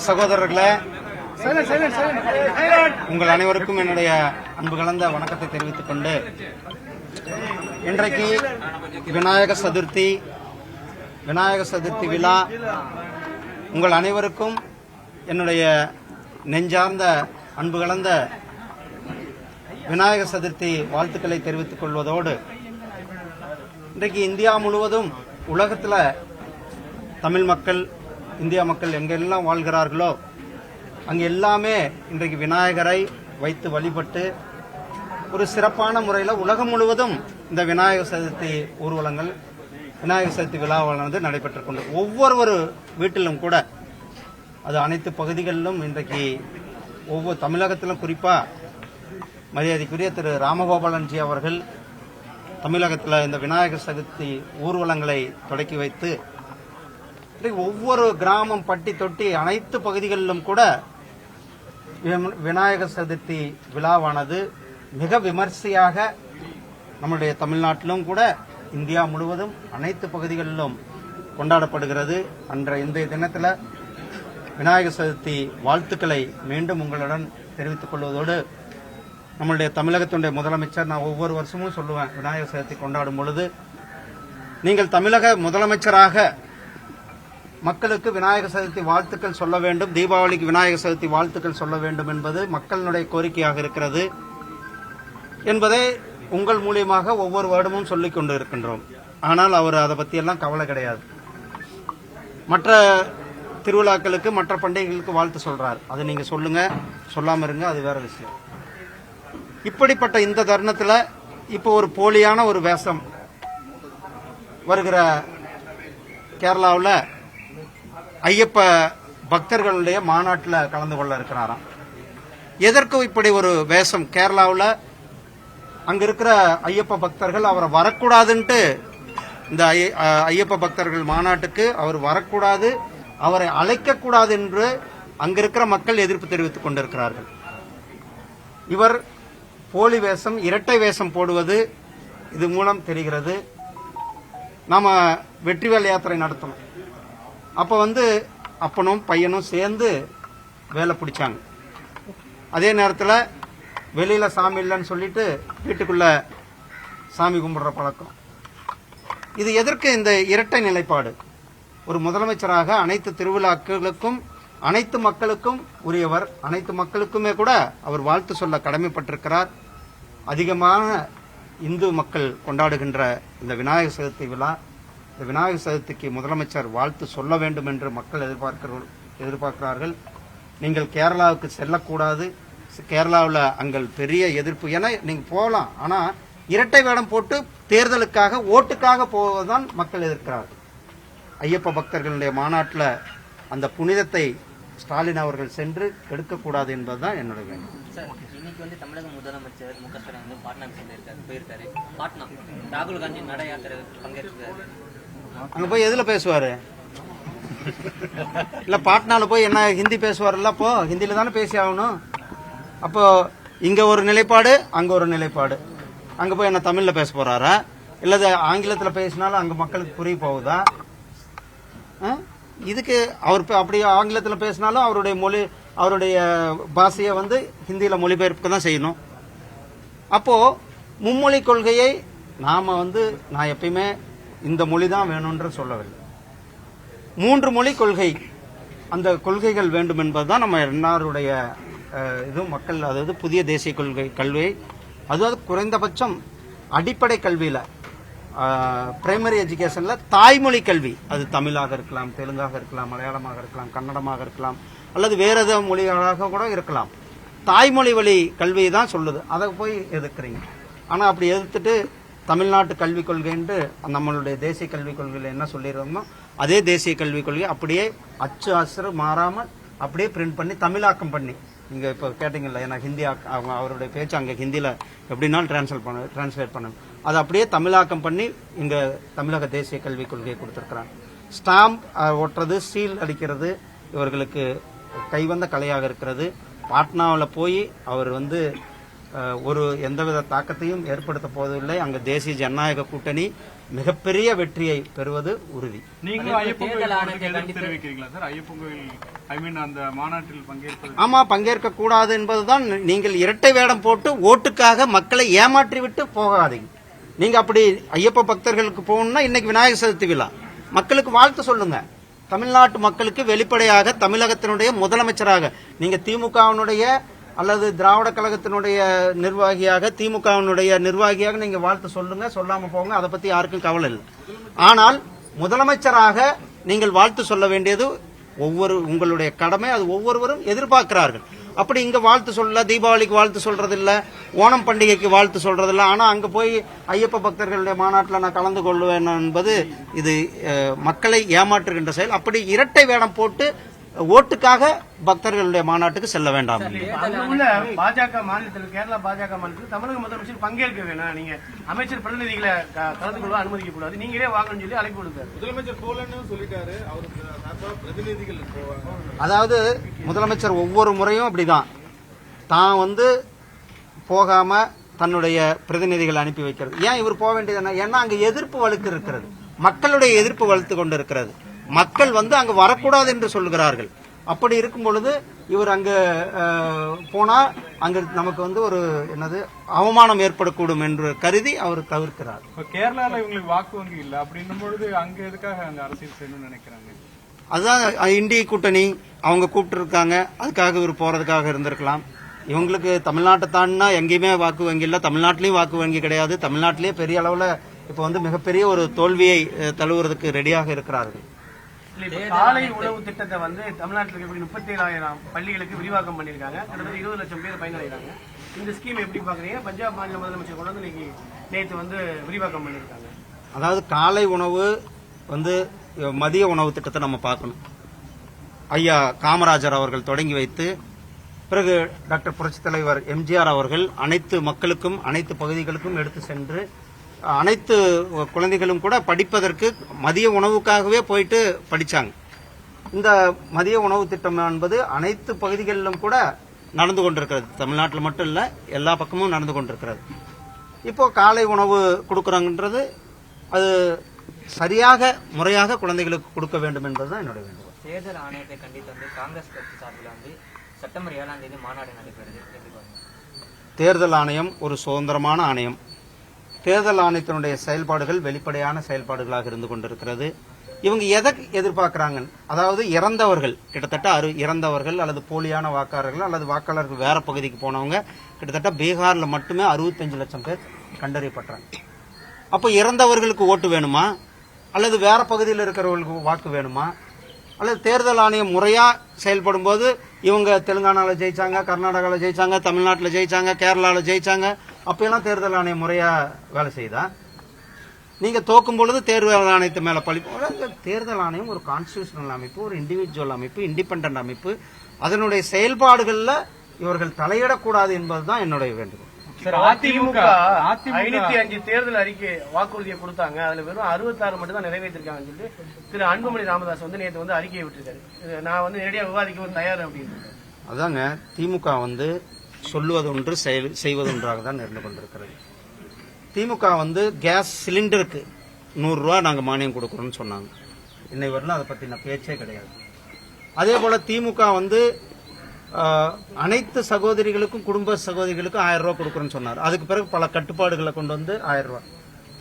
சகோதரர்களே, உங்கள் அனைவருக்கும் என்னுடைய அன்பு கலந்த வணக்கத்தை தெரிவித்துக் கொண்டு, இன்றைக்கு விநாயக சதுர்த்தி விழா. உங்கள் அனைவருக்கும் என்னுடைய நெஞ்சார்ந்த அன்பு கலந்த விநாயக சதுர்த்தி வாழ்த்துக்களை தெரிவித்துக் கொள்வதோடு, இன்றைக்கு இந்தியா முழுவதும் உலகத்தில் தமிழ் மக்கள், இந்தியா மக்கள் எங்கெல்லாம் வாழ்கிறார்களோ அங்கு எல்லாமே இன்றைக்கு விநாயகரை வைத்து வழிபட்டு ஒரு சிறப்பான முறையில் உலகம் முழுவதும் இந்த விநாயகர் சதுர்த்தி ஊர்வலங்கள், விநாயகர் சதுர்த்தி விழாவானது நடைபெற்றுக் கொண்டு, ஒவ்வொரு வீட்டிலும் கூட, அது அனைத்து பகுதிகளிலும் இன்றைக்கு ஒவ்வொரு தமிழகத்திலும், குறிப்பா மரியாதைக்குரிய திரு ராமகோபாலன்ஜி அவர்கள் தமிழகத்தில் இந்த விநாயகர் சதுர்த்தி ஊர்வலங்களை தொடக்கி வைத்து ஒவ்வொரு கிராமம், பட்டி தொட்டி அனைத்து பகுதிகளிலும் கூட விநாயகர் சதுர்த்தி விழாவானது மிக விமர்சையாக நம்முடைய தமிழ்நாட்டிலும் கூட இந்தியா முழுவதும் அனைத்து பகுதிகளிலும் கொண்டாடப்படுகிறது. இன்றைய தினத்தில் விநாயகர் சதுர்த்தி வாழ்த்துக்களை மீண்டும் உங்களுடன் தெரிவித்துக் கொள்வதோடு, நம்மளுடைய தமிழகத்தினுடைய முதலமைச்சர், நான் ஒவ்வொரு வருஷமும் சொல்லுவேன், விநாயகர் சதுர்த்தி கொண்டாடும் பொழுது நீங்கள் தமிழக முதலமைச்சராக மக்களுக்கு விநாயகர் சதுர்த்தி வாழ்த்துக்கள் சொல்ல வேண்டும், தீபாவளிக்கு விநாயகர் சதுர்த்தி வாழ்த்துக்கள் சொல்ல வேண்டும் என்பது மக்களுடைய கோரிக்கையாக இருக்கிறது என்பதை உங்கள் மூலியமாக ஒவ்வொரு வருடமும் சொல்லிக் கொண்டு இருக்கின்றோம். ஆனால் அவர் அதை பற்றியெல்லாம் கவலை கிடையாது. மற்ற திருவிழாக்களுக்கு, மற்ற பண்டிகைகளுக்கு வாழ்த்து சொல்றார். அதை நீங்க சொல்லுங்க, சொல்லாம இருங்க, அது வேற விஷயம். இப்படிப்பட்ட இந்த தருணத்தில் இப்போ ஒரு போலியான ஒரு வேஷம் வருகிற கேரளாவில் ஐயப்ப பக்தர்களுடைய மாநாட்டில் கலந்து கொள்ள இருக்கிறாராம். எதற்கு இப்படி ஒரு வேஷம்? கேரளாவில் அங்க இருக்கிற ஐயப்ப பக்தர்கள் அவரை வரக்கூடாதுன்ட்டு, இந்த ஐயப்ப பக்தர்கள் மாநாட்டுக்கு அவர் வரக்கூடாது, அவரை அழைக்கக்கூடாது என்று அங்கிருக்கிற மக்கள் எதிர்ப்பு தெரிவித்துக் கொண்டிருக்கிறார்கள். இவர் போலி வேஷம், இரட்டை வேஷம் போடுவது இது மூலம் தெரிகிறது. நாம வெற்றிவேல் யாத்திரை நடத்தணும். அப்ப அப்பனும் பையனும் சேர்ந்து வேலை பிடிச்சாங்க. அதே நேரத்தில் வெளியில சாமி இல்லைன்னு சொல்லிட்டு வீட்டுக்குள்ள சாமி கும்பிடுற பழக்கம். இது எதற்கு இந்த இரட்டை நிலைப்பாடு? ஒரு முதலமைச்சராக அனைத்து திருவிழாக்களுக்கும் அனைத்து மக்களுக்கும் உரியவர், அனைத்து மக்களுக்குமே கூட அவர் வாழ்த்து சொல்ல கடமைப்பட்டிருக்கிறார். அதிகமான இந்து மக்கள் கொண்டாடுகின்ற இந்த விநாயகர் சதுர்த்தி விழா, இந்த விநாயகர் சதுர்த்திக்கு முதலமைச்சர் வாழ்த்து சொல்ல வேண்டும் என்று மக்கள் எதிர்பார்க்கிறார்கள். நீங்கள் கேரளாவுக்கு செல்லக்கூடாது, கேரளாவில் அங்கள் பெரிய எதிர்ப்பு. ஏன்னா நீங்க போகலாம், ஆனா இரட்டை வேடம் போட்டு தேர்தலுக்காக, ஓட்டுக்காக போவதுதான் மக்கள் எதிர்க்கிறார்கள். ஐயப்ப பக்தர்களுடைய மாநாட்டில் அந்த புனிதத்தை ஸ்டாலின் அவர்கள் சென்று கெடுக்கக்கூடாது என்பதுதான் என்னுடைய வேண்டுகோள். இன்னைக்கு தமிழக முதலமைச்சர் மு க ஸ்டாலின் பாட்னா போயிருக்காரு. பாட்னா ராகுல் காந்தி நட யாத்திரை பங்கேற்கிறாரு. அங்க போய் எதுல பேசுவாரு? இல்ல பாட்னால போய் என்ன ஹிந்தி பேசுவார்ல? அப்போ ஹிந்தியில தானே பேசி ஆகணும். அப்போ இங்க ஒரு நிலைப்பாடு, அங்க ஒரு நிலைப்பாடு. அங்க போய் என்ன தமிழ்ல பேச போறாரா, இல்ல ஆங்கிலத்துல பேசினாலும் அங்க மக்களுக்கு புரிய போகுதா? இதுக்கு அவர் அப்படி ஆங்கிலத்தில் பேசினாலும் அவருடைய பாஷையை ஹிந்தியில மொழிபெயர்ப்பு தான் செய்யணும். அப்போ மும்மொழி கொள்கையை நாம நான் எப்பயுமே இந்த மொழி தான் வேணும்ன்ற சொல்லவில்லை. 3 மொழி கொள்கை, அந்த கொள்கைகள் வேண்டும் என்பதுதான் நம்ம எல்லாருடைய இதுவும். மக்கள் அதாவது புதிய தேசிய கொள்கை கல்வியை, அதாவது குறைந்தபட்சம் அடிப்படை கல்வியில, பிரைமரி எஜுகேஷன்ல தாய்மொழி கல்வி, அது தமிழாக இருக்கலாம், தெலுங்காக இருக்கலாம், மலையாளமாக இருக்கலாம், கன்னடமாக இருக்கலாம், அல்லது வேற ஏதாவது மொழிகளாக கூட இருக்கலாம். தாய்மொழி வழி கல்வியை தான் சொல்லுது. அதை போய் எதிர்க்கிறீங்க. ஆனா அப்படி எதிர்த்துட்டு தமிழ்நாட்டு கல்விக் கொள்கைன்ட்டு நம்மளுடைய தேசிய கல்விக் கொள்கையில என்ன சொல்லிடுறோமோ அதே தேசிய கல்விக் கொள்கை அப்படியே அச்சு அசரு மாறாமல் அப்படியே பிரிண்ட் பண்ணி தமிழாக்கம் பண்ணி, நீங்க இப்ப கேட்டீங்கல்ல, ஏன்னா ஹிந்தி அவருடைய பேச்சு அங்க ஹிந்தியில எப்படினாலும் டிரான்ஸ்லேட் பண்ணணும், அதை அப்படியே தமிழாக்கம் பண்ணி இங்க தமிழக தேசிய கல்விக் கொள்கையை கொடுத்திருக்கிறாங்க. ஸ்டாம்ப் ஒட்டுறது, சீல் அடிக்கிறது இவர்களுக்கு கைவந்த கலையாக இருக்கிறது. பாட்னாவில் போய் அவர் ஒரு எந்தவித தாக்கத்தையும் ஏற்படுத்த போவதில்லை. அங்க தேசிய ஜனநாயக கூட்டணி மிகப்பெரிய வெற்றியை பெறுவது உறுதி. நீங்களும் ஐயப்பன் கோயில் தெரிவிக்கிறீங்களா சார்? ஐயப்பன் கோயில் அந்த மாநாட்டில் பங்கேற்பது ஆமா, பங்கேற்க கூடாது என்பதுதான். நீங்கள் இரட்டை வேடம் போட்டு ஓட்டுக்காக மக்களை ஏமாற்றி விட்டு போகாதீங்க. நீங்க அப்படி ஐயப்ப பக்தர்களுக்கு போகணும்னா இன்னைக்கு விநாயகர் சதுர்த்தி விழா, மக்களுக்கு வாழ்த்து சொல்லுங்க. தமிழ்நாட்டு மக்களுக்கு வெளிப்படையாக தமிழகத்தினுடைய முதலமைச்சராக நீங்க திமுகவினுடைய அல்லது திராவிட கழகத்தினுடைய நிர்வாகியாக, திமுகவினுடைய நிர்வாகியாக நீங்க வாழ்த்து சொல்லுங்க, சொல்லாம போங்க, அதை பத்தி யாருக்கும் கவலை இல்லை. ஆனால் முதலமைச்சராக நீங்கள் வாழ்த்து சொல்ல வேண்டியது உங்களுடைய கடமை. அது ஒவ்வொருவரும் எதிர்பார்க்கிறார்கள். அப்படி இங்க வாழ்த்து சொல்ல, தீபாவளிக்கு வாழ்த்து சொல்றது இல்ல, ஓணம் பண்டிகைக்கு வாழ்த்து சொல்றது இல்ல. ஆனா அங்க போய் ஐயப்ப பக்தர்களுடைய மாநாட்டில் நான் கலந்து கொள்வேன் என்பது இது மக்களை ஏமாற்றுகின்ற செயல். அப்படி இரட்டை வேடம் போட்டு ஓட்டுக்காக பக்தர்களுடைய மாநாட்டுக்கு செல்ல வேண்டாம். பாஜக மாநிலத்தில், கேரளா பாஜக மாநிலத்தில் தமிழக முதலமைச்சர் பங்கேற்க வேணாம், நீங்க அமைச்சர் பிரதிநிதிகளை கலந்து கொள்ள அனுமதிக்க கூடாது, நீங்களே வாங்கன்னு சொல்லி அழைப்பு கொடுத்தாரு. முதலமைச்சர் போலன்னு சொல்லிட்டாரு. அவருக்கு பிரதிநிதிகள் அதாவது முதலமைச்சர் ஒவ்வொரு முறையும் அப்படிதான் தான் போகாம தன்னுடைய பிரதிநிதிகளை அனுப்பி வைக்கிறது. ஏன் இவர் போக வேண்டியது? ஏன்னா அங்க எதிர்ப்பு வலுக்கு இருக்கிறது, மக்களுடைய எதிர்ப்பு வலுத்து கொண்டு இருக்கிறது. மக்கள் அங்க வரக்கூடாது என்று சொல்லுகிறார்கள். அப்படி இருக்கும் பொழுது இவர் அங்க போனா அங்க நமக்கு ஒரு அவமானம் ஏற்படக்கூடும் என்று கருதி அவர் தவிர்க்கிறார். கேரளால இவங்களுக்கு வாக்கு வங்கி இல்ல அப்படின்னும் பொழுது அங்க எதுக்காக அங்க அரசியல் செய்யணும்னு நினைக்கிறாங்க? அதுதான் இந்திய கூட்டணி அவங்க கூப்பிட்டு இருக்காங்க, அதுக்காக இவர் போறதுக்காக இருந்திருக்கலாம். இவங்களுக்கு தமிழ்நாட்டை தாண்டினா எங்கேயுமே வாக்கு வங்கி இல்ல, தமிழ்நாட்டிலயும் வாக்கு வங்கி கிடையாது. தமிழ்நாட்டிலேயே பெரிய அளவுல இப்ப மிகப்பெரிய ஒரு தோல்வியை தழுவுறதுக்கு ரெடியாக இருக்கிறார்கள். காலை உணவு திட்டத்தை தமிழ்நாட்டில் இருக்கக்கூடிய 37,000 பள்ளிகளுக்கு விரிவாக்கம் பண்ணிருக்காங்க. கிட்டத்தட்ட 20 லட்சம் பேர் பயனடைகிறாங்க. இந்த ஸ்கீம் எப்படி பாக்குறீங்க? பஞ்சாப் மாநில முதலமைச்சர் கொண்டு இன்னைக்கு நேற்று விரிவாக்கம் பண்ணிருக்காங்க. அதாவது காலை உணவு மதிய உணவு திட்டத்தை நம்ம பார்க்கணும். ஐயா காமராஜர் அவர்கள் தொடங்கி வைத்து, பிறகு டாக்டர் புரட்சித் தலைவர் எம்ஜிஆர் அவர்கள் அனைத்து மக்களுக்கும் அனைத்து பகுதிகளுக்கும் எடுத்து சென்று அனைத்து குழந்தைகளும் கூட படிப்பதற்கு மதிய உணவுக்காகவே போயிட்டு படிச்சாங்க. இந்த மதிய உணவு திட்டம் என்பது அனைத்து பகுதிகளிலும் கூட நடந்து கொண்டிருக்கிறது. தமிழ்நாட்டில் மட்டும் இல்ல, எல்லா பக்கமும் நடந்து கொண்டிருக்கிறது. இப்போ காலை உணவு கொடுக்கறாங்கன்றது அது சரியாக முறையாக குழந்தைகளுக்கு கொடுக்க வேண்டும் என்பதுதான் என்னுடைய வேண்டுகோள். தேர்தல் ஆணையத்தை கண்டித்து காங்கிரஸ் கட்சி சார்பில் செப்டம்பர் 7ஆம் தேதி மாநாடு நடைபெறுது. தேர்தல் ஆணையம் ஒரு சுதந்திரமான ஆணையம். தேர்தல் ஆணையத்தினுடைய செயல்பாடுகள் வெளிப்படையான செயல்பாடுகளாக இருந்து கொண்டிருக்கிறது. இவங்க எதை எதிர்பார்க்கிறாங்க? அதாவது இறந்தவர்கள், கிட்டத்தட்ட இறந்தவர்கள் அல்லது போலியான வாக்காளர்கள் அல்லது வாக்காளர்கள் வேற பகுதிக்கு போனவங்க கிட்டத்தட்ட பீகார்ல மட்டுமே 65 லட்சம் பேர் கண்டறியப்பட்டாங்க. அப்ப இறந்தவர்களுக்கு ஓட்டு வேணுமா அல்லது வேற பகுதியில் இருக்கிறவர்களுக்கு வாக்கு வேணுமா? அல்லது தேர்தல் ஆணையம் முறையா செயல்படும் போது இவங்க தெலுங்கானால ஜெயிச்சாங்க, கர்நாடகாவில் ஜெயிச்சாங்க, தமிழ்நாட்டில் ஜெயிச்சாங்க, கேரளாவில் ஜெயிச்சாங்க, அப்பெல்லாம் தேர்தல் ஆணையம் முறையா வேலை செய்தா? நீங்க தோக்கும் பொழுது தேர்தல் ஆணையத்து மேல பழி. தேர்தல் ஆணையம் ஒரு கான்ஸ்டிடியூஷனல் அமைப்பு, ஒரு இண்டிவிஜுவல் அமைப்பு, இண்டிபெண்டன்ட் அமைப்பு. அதனுடைய செயல்பாடுகள்ல இவர்கள் தலையிடக்கூடாது என்பதுதான் என்னுடைய வேண்டுகோள். அதிமுக 505 தேர்தல் அறிக்கை வாக்குறுதியை கொடுத்தாங்க, அதுல வெறும் 66 மட்டும் தான் நிறைவேற்றிருக்காங்கன்னு சொல்லிட்டு திரு அன்புமணி ராமதாஸ் நேற்று அறிக்கையை விட்டுருக்காரு. நான் நேரடியா விவாதிக்க தயார் அப்படின்னு. அதாங்க, திமுக சொல்லுவது ஒன்று செய்வது ஒன்றாக தான் இருந்து கொண்டிருக்கிறது. திமுக கேஸ் சிலிண்டருக்கு 100 ரூபாய் நாங்க மானியம் கொடுக்கறோம்னு சொன்னாங்க. இன்னை வரலாம் அதை பத்தின பேச்சே கிடையாது. அதே போல திமுக அனைத்து சகோதரிகளுக்கும் குடும்ப சகோதரிகளுக்கும் 1000 ரூபாய் கொடுக்கறோம்னு சொன்னார். அதுக்கு பிறகு பல கட்டுப்பாடுகளை கொண்டு 1000 ரூபாய்.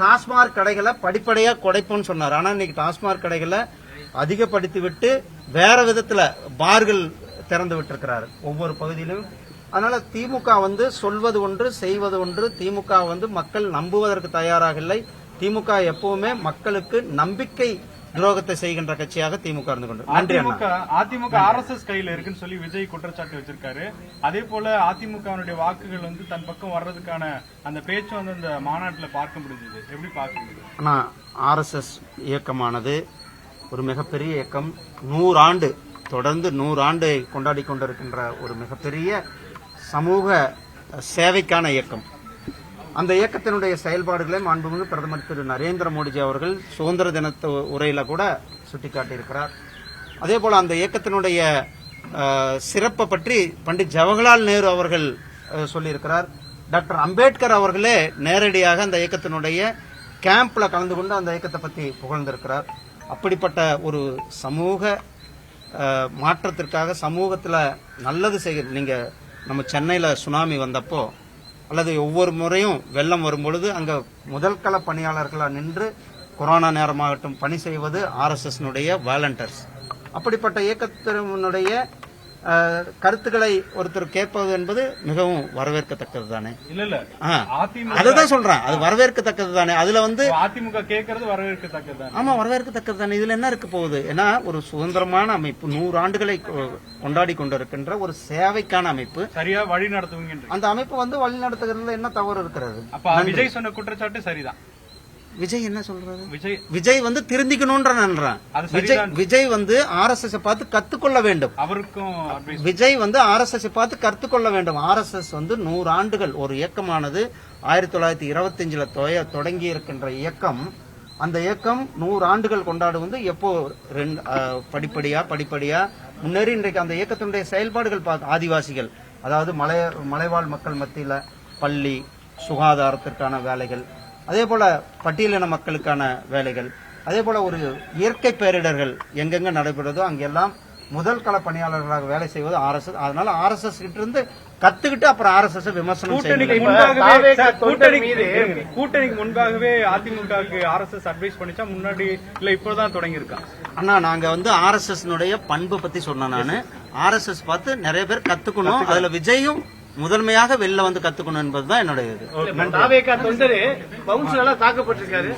டாஸ்மாக் கடைகளை படிப்படியா குறைப்போம்னு சொன்னார். ஆனா இன்னைக்கு டாஸ்மாக் கடைகளை அதிகப்படுத்தி விட்டு வேற விதத்துல பார்கள் திறந்து விட்டிருக்கிறாரு ஒவ்வொரு பகுதியிலும். அதனால திமுக சொல்வது ஒன்று செய்வது ஒன்று. திமுக மக்கள் நம்புவதற்கு தயாராக இல்லை. திமுக எப்பவுமே மக்களுக்கு நம்பிக்கை துரோகத்தை செய்கின்ற கட்சியாக திமுக இருந்து கொண்டு. அதிமுக RSS கையில இருக்குன்னு சொல்லி விஜய் குற்றச்சாட்டு வச்சிருக்காரு. அதே போல அதிமுகவுடைய வாக்குகள் தன் பக்கம் வர்றதுக்கான அந்த பேச்சு அந்த மாநாட்டில் பார்க்க முடிஞ்சது. எப்படி பாக்குறீங்க? ஆனா RSS இயக்கமானது ஒரு மிகப்பெரிய இயக்கம். 100 ஆண்டு தொடர்ந்து 100 ஆண்டு கொண்டாடி கொண்டிருக்கின்ற ஒரு மிகப்பெரிய சமூக சேவைக்கான இயக்கம். அந்த இயக்கத்தினுடைய செயல்பாடுகளை மாண்புமிகு பிரதமர் திரு நரேந்திர மோடிஜி அவர்கள் சுதந்திர தின உரையில கூட சுட்டிக்காட்டியிருக்கிறார். அதே போல அந்த இயக்கத்தினுடைய சிறப்பை பற்றி பண்டிட் ஜவஹர்லால் நேரு அவர்கள் சொல்லியிருக்கிறார். டாக்டர் அம்பேத்கர் அவர்களே நேரடியாக அந்த இயக்கத்தினுடைய கேம்ப்ல கலந்து கொண்டு அந்த இயக்கத்தை பற்றி புகழ்ந்திருக்கிறார். அப்படிப்பட்ட ஒரு சமூக மாற்றத்திற்காக சமூகத்துல நல்லது செய்ய நீங்க நம்ம சென்னையில சுனாமி வந்தப்போ அல்லது ஒவ்வொரு முறையும் வெள்ளம் வரும்பொழுது அங்க முதல் கள பணியாளர்களா நின்று கொரோனா நேரமாகட்டும் பணி செய்வது RSS-னுடைய வாலண்டியர்ஸ். அப்படிப்பட்ட இயக்கத்தினுடைய கருத்துக்களை ஒருத்தர் கேட்பது என்பது மிகவும் வரவேற்கத்தக்கது தானே. இல்ல அதிமுக அதுதான் சொல்றேன், அது வரவேற்கத்தக்கது தானே. அதுல வந்து அதிமுக கேட்கறது வரவேற்கத்தக்கது தான். ஆமா, வரவேற்கத்தக்கது தானே. இதுல என்ன இருக்க போகுது? ஏன்னா ஒரு சுதந்திரமான அமைப்பு, 100 ஆண்டுகளை கொண்டாடி கொண்டிருக்கின்ற ஒரு சேவைக்கான அமைப்பு, சரியா வழி நடத்துவீங்க. அந்த அமைப்பு வந்து வழி நடத்துகிறதுல என்ன தவறு இருக்கிறது? அப்ப விஜய் சொன்ன குற்றச்சாட்டு சரிதான். விஜய் என்ன சொல்றது? விஜய் வந்து திருந்திக்கணும்ன்ற விஜய் வந்து RSS பார்த்து கத்துக்கொள்ள வேண்டும். அவருக்கும் விஜய் வந்து RSS பார்த்து கற்றுக்கொள்ள வேண்டும். RSS வந்து 100 ஆண்டுகள் ஒரு இயக்கமானது 1925 தொடங்கி இருக்கின்ற இயக்கம். அந்த இயக்கம் 100 ஆண்டுகள் கொண்டாடுவது எப்போ படிப்படியா முன்னேறி இன்றைக்கு அந்த இயக்கத்தினுடைய செயல்பாடுகள் ஆதிவாசிகள், அதாவது மலைவாழ் மக்கள் மத்தியில பள்ளி, சுகாதாரத்திற்கான வேலைகள், அதே போல பட்டியலின மக்களுக்கான வேலைகள், அதே போல ஒரு இயற்கை பேரிடர்கள் எங்கெங்க நடைபெறுதோ அங்கெல்லாம் முதல் கள பணியாளர்களாக வேலை செய்வது RSS. அதனால RSS கிட்ட இருந்து கத்துக்கிட்டு அப்புறம் RSS விமர்சனம் கூட்டணிக்கு முன்பாகவே அதிமுகவுக்கு RSS அட்வைஸ் பண்ணிச்சா முன்னாடி இல்ல இப்பதான் தொடங்கி இருக்கா? அண்ணா, நாங்க வந்து RSS-னுடைய பண்பு பத்தி சொன்னேன். நானு RSS பார்த்து நிறைய பேர் கத்துக்கணும், அதுல விஜயும் முதன்மையாக வெளில வந்து கத்துக்கணும் என்பதுதான் என்னுடைய இது. தாவேகா தொண்டரு பவுன்ஸ் நல்லா தாக்கப்பட்டிருக்காரு.